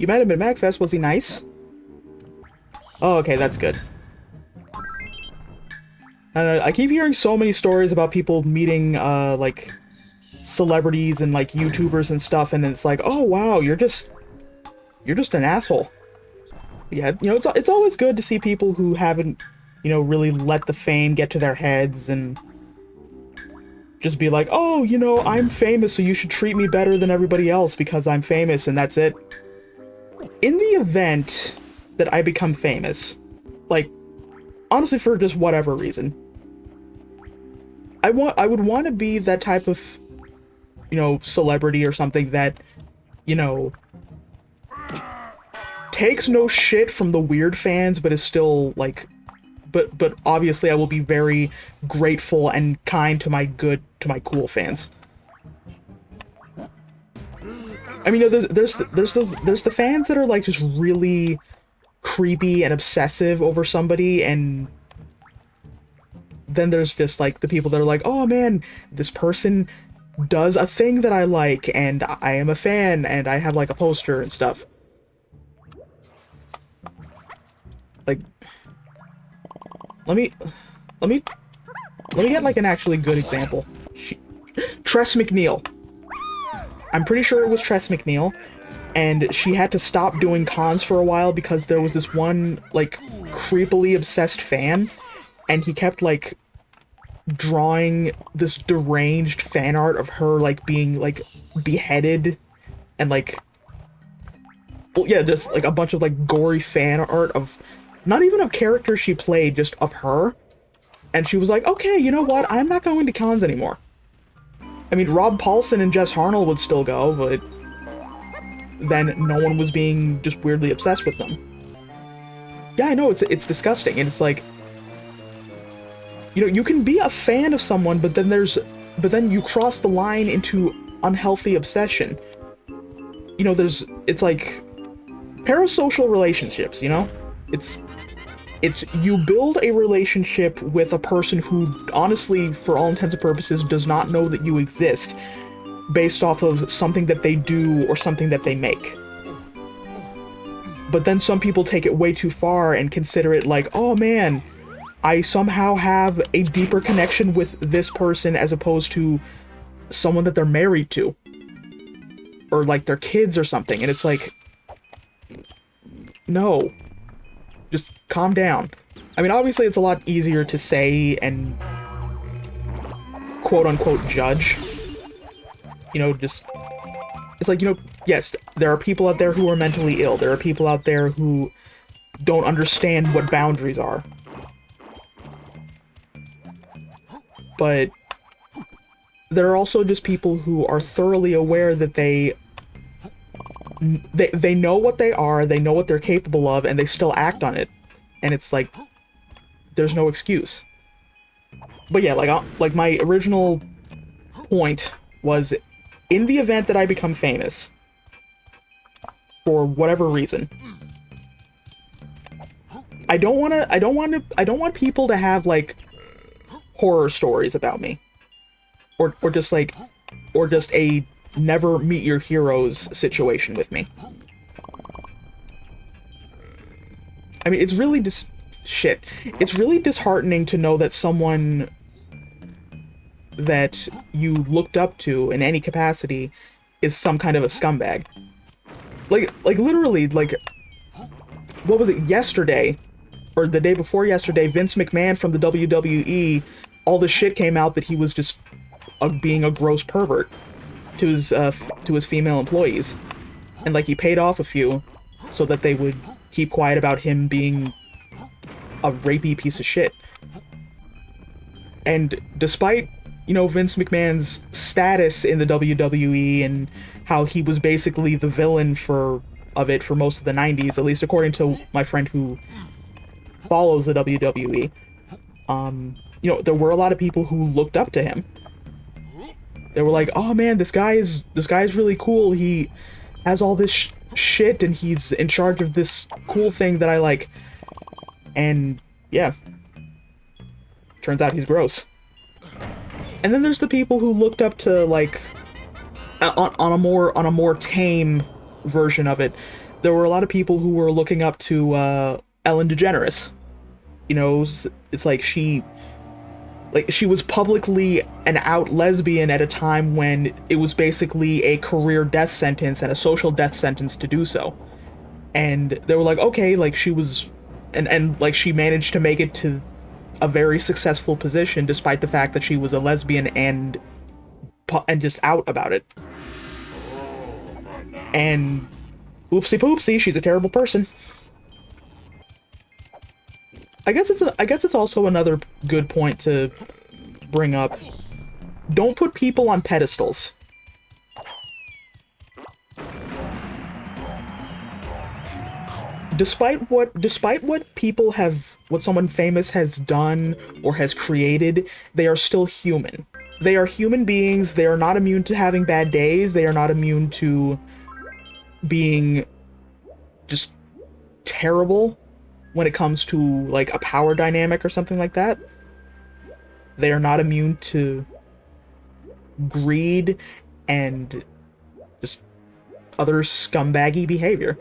You met him at MagFest. Was he nice? Oh, okay, that's good. I keep hearing so many stories about people meeting, like, celebrities and, like, YouTubers and stuff, and then it's like, oh, wow, you're just an asshole. Yeah, you know, it's always good to see people who haven't, you know, really let the fame get to their heads and just be like, oh, you know, I'm famous, so you should treat me better than everybody else because I'm famous, and that's it. In the event that I become famous, like, honestly, for just whatever reason, I would want to be that type of, you know, celebrity or something that, you know, takes no shit from the weird fans, but is still, like, but obviously I will be very grateful and kind to my cool fans. I mean, there's the fans that are, like, just really creepy and obsessive over somebody, and then there's just, like, the people that are like, oh man, this person does a thing that I like, and I am a fan, and I have, like, a poster and stuff. Like, let me get, like, an actually good example. Tress McNeil. I'm pretty sure it was Tress McNeil, and she had to stop doing cons for a while because there was this one, like, creepily obsessed fan, and he kept, like, drawing this deranged fan art of her, like, being, like, beheaded, and, like, well, yeah, just, like, a bunch of, like, gory fan art of, not even of characters she played, just of her, and she was like, okay, you know what, I'm not going to cons anymore. I mean, Rob Paulson and Jess Harnell would still go, but then no one was being just weirdly obsessed with them. Yeah, I know, it's disgusting, and it's like, you know, you can be a fan of someone, but then you cross the line into unhealthy obsession. You know, it's like parasocial relationships, you know? It's you build a relationship with a person who, honestly, for all intents and purposes, does not know that you exist, based off of something that they do or something that they make. But then some people take it way too far and consider it like, oh man, I somehow have a deeper connection with this person as opposed to someone that they're married to. Or, like, their kids or something. And it's like, no. Just calm down. I mean, obviously it's a lot easier to say and quote-unquote judge. You know, just... It's like, you know, yes, there are people out there who are mentally ill. There are people out there who don't understand what boundaries are. But there are also just people who are thoroughly aware that they know what they are, they know what they're capable of, and they still act on it. And it's like, there's no excuse. But yeah, like my original point was, in the event that I become famous, for whatever reason, I don't want people to have, like, horror stories about me. Or just a never meet your heroes situation with me. I mean, it's really it's really disheartening to know that someone that you looked up to in any capacity is some kind of a scumbag. Like literally, like, what was it, yesterday, or the day before yesterday, Vince McMahon from the WWE, all the shit came out that he was just being a gross pervert to his female employees, and, like, he paid off a few so that they would keep quiet about him being a rapey piece of shit. And despite, you know, Vince McMahon's status in the WWE and how he was basically the villain of it for most of the 90s, at least according to my friend who follows the WWE, you know, there were a lot of people who looked up to him. They were like, oh man, this guy is really cool. He has all this shit and he's in charge of this cool thing that I like. And yeah, turns out he's gross. And then there's the people who looked up to, like, on a more tame version of it, there were a lot of people who were looking up to Ellen DeGeneres. You know, it's like she was publicly an out lesbian at a time when it was basically a career death sentence and a social death sentence to do so. And they were like, okay, like she was, and like she managed to make it to a very successful position despite the fact that she was a lesbian and just out about it. And oopsie poopsie, she's a terrible person. I guess it's also another good point to bring up. Don't put people on pedestals. Despite what someone famous has done or has created, they are still human. They are human beings. They are not immune to having bad days. They are not immune to being just terrible when it comes to like a power dynamic or something like that. They are not immune to greed and just other scumbaggy behavior.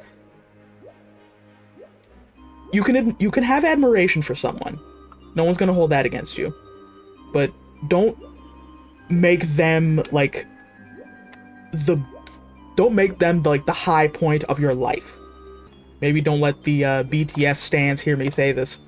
You can have admiration for someone. No one's gonna hold that against you. But don't make them like the high point of your life. Maybe don't let the BTS stans hear me say this.